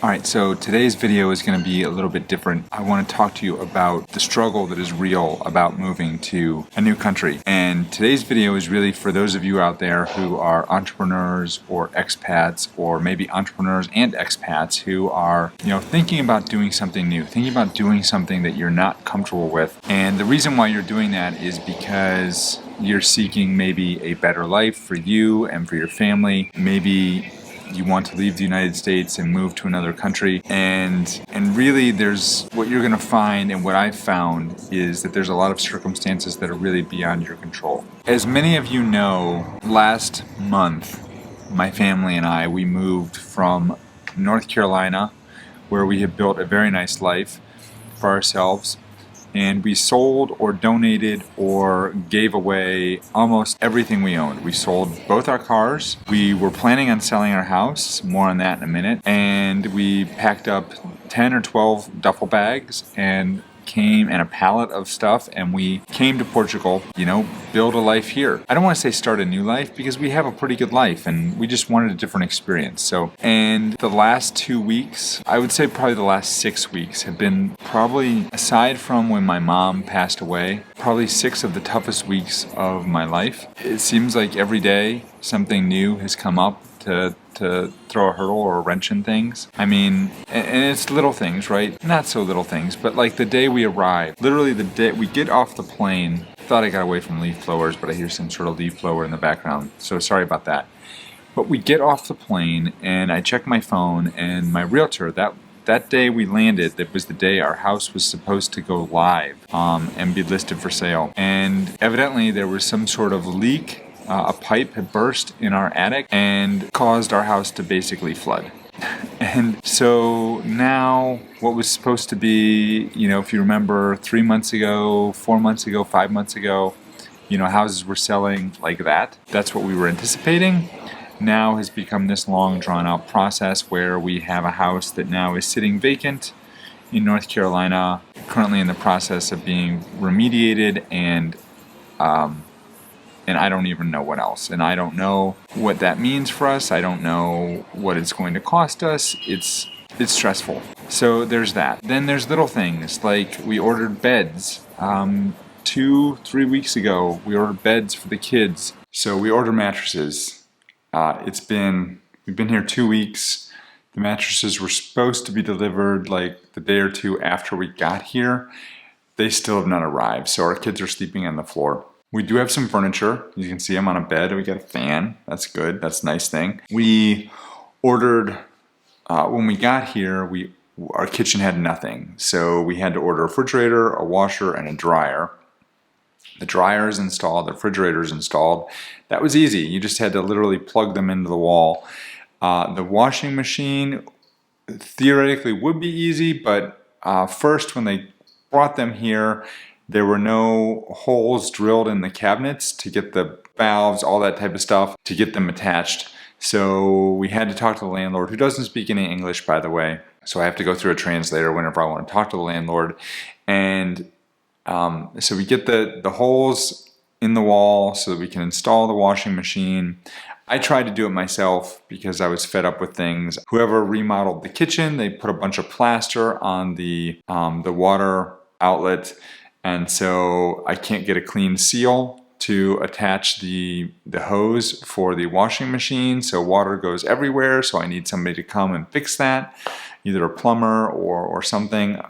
Alright, so today's video is going to be a little bit different. I want to talk to you about the struggle that is real about moving to a new country. And today's video is really for those of you out there who are entrepreneurs or expats, or maybe entrepreneurs and expats who are, thinking about doing something new, thinking about doing something that you're not comfortable with. And the reason why you're doing that is because you're seeking maybe a better life for you and for your family. Maybe you want to leave the United States and move to another country, and really there's what you're going to find, and what I've found is that there's a lot of circumstances that are really beyond your control. As many of you know, last month my family and I, we moved from North Carolina, where we had built a very nice life for ourselves, and we sold or donated or gave away almost everything we owned. We sold both our cars. We were planning on selling our house, more on that in a minute, and we packed up 10 or 12 duffel bags and a pallet of stuff, and we came to Portugal, build a life here. I don't want to say start a new life, because we have a pretty good life and we just wanted a different experience. And the last 2 weeks, I would say probably the last 6 weeks, have been probably, aside from when my mom passed away, probably 6 of the toughest weeks of my life. It seems like every day something new has come up to throw a hurdle or a wrench in things. I mean, and it's little things, right? Not so little things, but like the day we arrive, literally the day we get off the plane. Thought I got away from leaf blowers, but I hear some sort of leaf blower in the background, so sorry about that. But we get off the plane and I check my phone, and my realtor, that day we landed, that was the day our house was supposed to go live and be listed for sale. And evidently there was some sort of leak. A pipe had burst in our attic and caused our house to basically flood. And so now what was supposed to be, if you remember 3 months ago, 4 months ago, 5 months ago, houses were selling like that. That's what we were anticipating. Now has become this long drawn out process where we have a house that now is sitting vacant in North Carolina, currently in the process of being remediated, and I don't even know what else. And I don't know what that means for us. I don't know what it's going to cost us. It's stressful. So there's that. Then there's little things like we ordered beds. 2-3 weeks ago, we ordered beds for the kids. So we ordered mattresses. We've been here 2 weeks. The mattresses were supposed to be delivered like the day or two after we got here. They still have not arrived. So our kids are sleeping on the floor. We do have some furniture. You can see I'm on a bed. We got a fan. That's good. That's a nice thing. We ordered, when we got here, our kitchen had nothing. So we had to order a refrigerator, a washer, and a dryer. The dryer is installed. The refrigerator is installed. That was easy. You just had to literally plug them into the wall. The washing machine theoretically would be easy, but first when they brought them here, there were no holes drilled in the cabinets to get the valves, all that type of stuff, to get them attached. So we had to talk to the landlord, who doesn't speak any English, by the way. So I have to go through a translator whenever I want to talk to the landlord. And so we get the holes in the wall so that we can install the washing machine. I tried to do it myself because I was fed up with things. Whoever remodeled the kitchen, they put a bunch of plaster on the water outlet. And so I can't get a clean seal to attach the hose for the washing machine. So water goes everywhere. So I need somebody to come and fix that, either a plumber or something.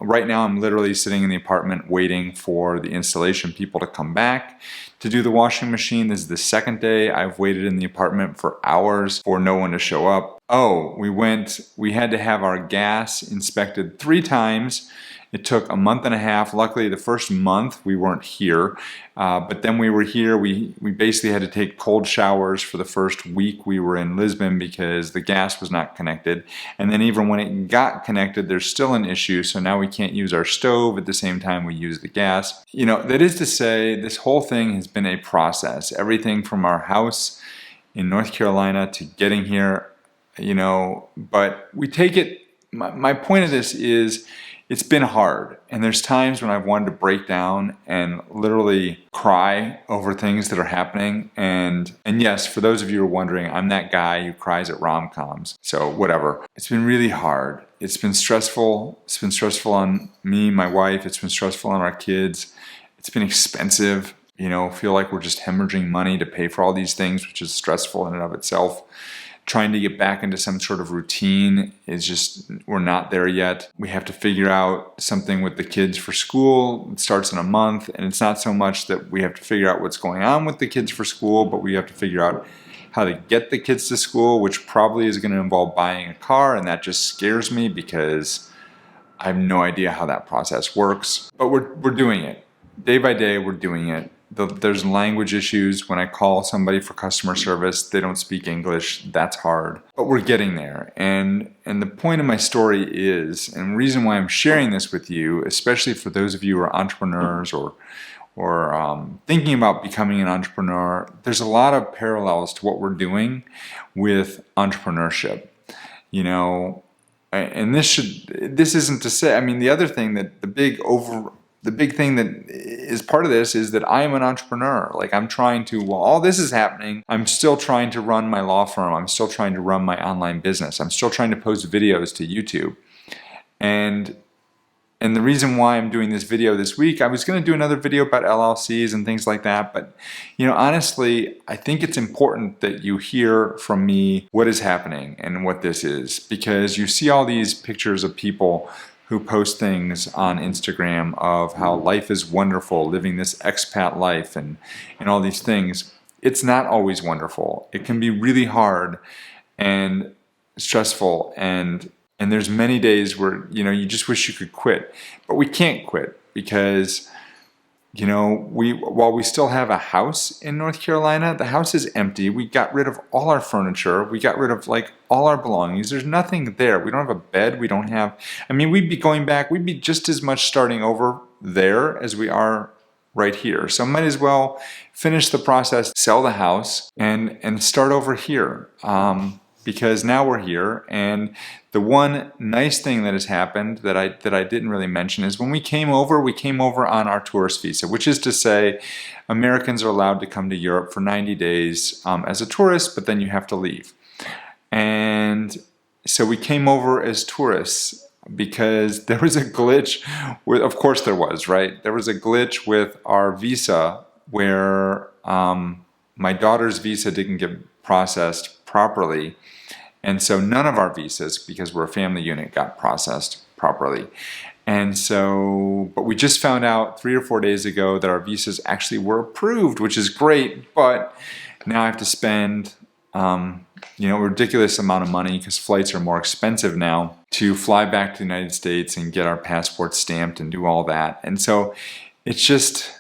Right now I'm literally sitting in the apartment waiting for the installation people to come back to do the washing machine. This is the second day I've waited in the apartment for hours for no one to show up. Oh, we had to have our gas inspected 3 times. It took a month and a half. Luckily, the first month we weren't here, but then we were here. We basically had to take cold showers for the first week we were in Lisbon because the gas was not connected. And then even when it got connected, there's still an issue. So now we can't use our stove at the same time we use the gas. That is to say, this whole thing has been a process. Everything from our house in North Carolina to getting here, but we take it. My point of this is, it's been hard. And there's times when I've wanted to break down and literally cry over things that are happening. And yes, for those of you who are wondering, I'm that guy who cries at rom-coms. So whatever. It's been really hard. It's been stressful. It's been stressful on me, my wife. It's been stressful on our kids. It's been expensive. Feel like we're just hemorrhaging money to pay for all these things, which is stressful in and of itself. Trying to get back into some sort of routine is just, we're not there yet. We have to figure out something with the kids for school. It starts in a month, and it's not so much that we have to figure out what's going on with the kids for school, but we have to figure out how to get the kids to school, which probably is going to involve buying a car, and that just scares me because I have no idea how that process works. But we're doing it. Day by day, we're doing it. There's language issues. When I call somebody for customer service, they don't speak English. That's hard. But we're getting there. And the point of my story is, and the reason why I'm sharing this with you, especially for those of you who are entrepreneurs or thinking about becoming an entrepreneur, there's a lot of parallels to what we're doing with entrepreneurship. And this isn't to say, the other thing that the big thing that is part of this is that I am an entrepreneur. Like, I'm trying to, while all this is happening, I'm still trying to run my law firm. I'm still trying to run my online business. I'm still trying to post videos to YouTube. And the reason why I'm doing this video this week, I was going to do another video about LLCs and things like that. But, honestly, I think it's important that you hear from me what is happening and what this is. Because you see all these pictures of people who post things on Instagram of how life is wonderful, living this expat life and all these things. It's not always wonderful. It can be really hard and stressful, and there's many days where you just wish you could quit. But we can't quit because while we still have a house in North Carolina, the house is empty. We got rid of all our furniture. We got rid of all our belongings. There's nothing there. We don't have a bed. We don't have, we'd be going back. We'd be just as much starting over there as we are right here. So might as well finish the process, sell the house, and start over here. Because now we're here, and the one nice thing that has happened that I didn't really mention is when we came over on our tourist visa, which is to say Americans are allowed to come to Europe for 90 days as a tourist, but then you have to leave. And so we came over as tourists because there was a glitch with, of course there was, right? There was a glitch with our visa where my daughter's visa didn't get processed properly. And so none of our visas, because we're a family unit, got processed properly. And so, but we just found out 3 or 4 days ago that our visas actually were approved, which is great. But now I have to spend, a ridiculous amount of money because flights are more expensive now to fly back to the United States and get our passports stamped and do all that. And so it's just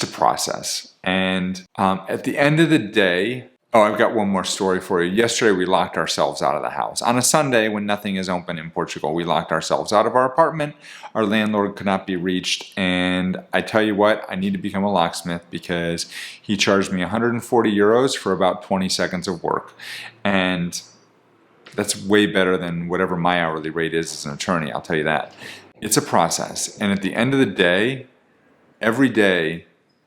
a process. And at the end of the day, I've got one more story for you. Yesterday, we locked ourselves out of the house. On a Sunday, when nothing is open in Portugal, we locked ourselves out of our apartment. Our landlord could not be reached. And I tell you what, I need to become a locksmith because he charged me 140 euros for about 20 seconds of work. And that's way better than whatever my hourly rate is as an attorney, I'll tell you that. It's a process. And at the end of the day, every day,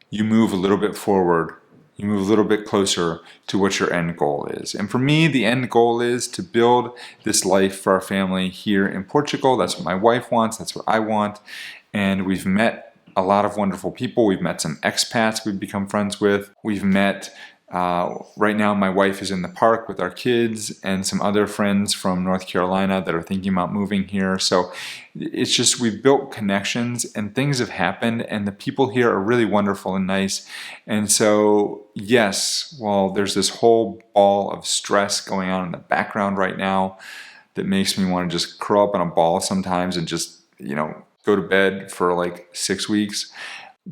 you move a little bit forward. You move a little bit closer to what your end goal is. And for me, the end goal is to build this life for our family here in Portugal. That's what my wife wants. That's what I want. And we've met a lot of wonderful people. We've met some expats we've become friends with. We've met, right now my wife is in the park with our kids and some other friends from North Carolina that are thinking about moving here. So it's just, we've built connections and things have happened and the people here are really wonderful and nice. And so, yes, while there's this whole ball of stress going on in the background right now that makes me want to just curl up in a ball sometimes and just, go to bed for like 6 weeks,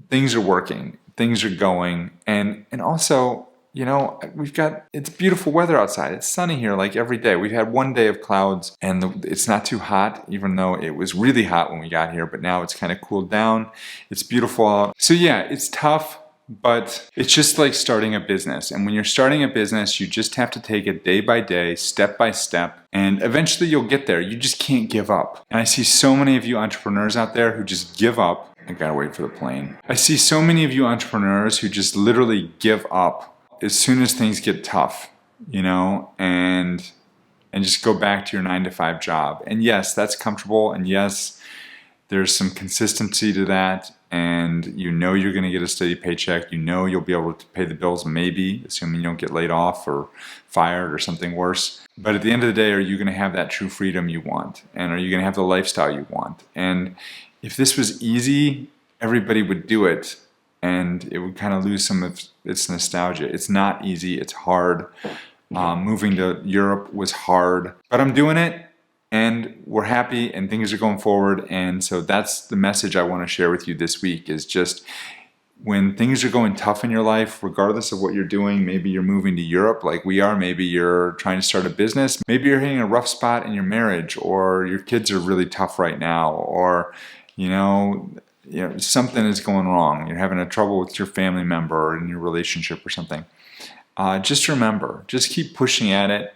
things are working, things are going. And also, it's beautiful weather outside. It's sunny here like every day. We've had 1 day of clouds and it's not too hot, even though it was really hot when we got here, but now it's kind of cooled down. It's beautiful out. So yeah, it's tough, But it's just like starting a business. And when you're starting a business, you just have to take it day by day, step by step, and eventually you'll get there. You just can't give up. And I see so many of you entrepreneurs out there who just give up. I gotta wait for the plane. I see so many of you entrepreneurs who just literally give up as soon as things get tough, you know, and just go back to your 9-to-5 job. And yes, that's comfortable. And yes, there's some consistency to that, and you know you're going to get a steady paycheck. You know you'll be able to pay the bills, maybe, assuming you don't get laid off or fired or something worse. But at the end of the day, are you going to have that true freedom you want? And are you going to have the lifestyle you want? And if this was easy, everybody would do it, and it would kind of lose some of its nostalgia. It's not easy. It's hard. Moving to Europe was hard, but I'm doing it. And we're happy and things are going forward. And so that's the message I want to share with you this week, is just when things are going tough in your life, regardless of what you're doing, maybe you're moving to Europe like we are, maybe you're trying to start a business, maybe you're hitting a rough spot in your marriage, or your kids are really tough right now, or you know something is going wrong. You're having a trouble with your family member or in your relationship or something. Just remember, just keep pushing at it.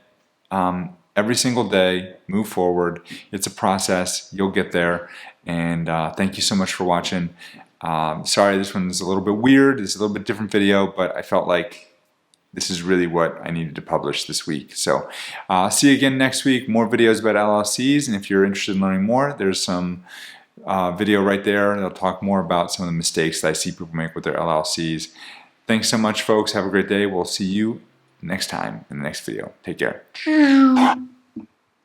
Every single day, move forward. It's a process. You'll get there. And thank you so much for watching. Sorry, this one is a little bit weird. It's a little bit different video, but I felt like this is really what I needed to publish this week. So see you again next week. More videos about LLCs. And if you're interested in learning more, there's some video right there. They'll talk more about some of the mistakes that I see people make with their LLCs. Thanks so much, folks. Have a great day. We'll see you next time in the next video. Take care.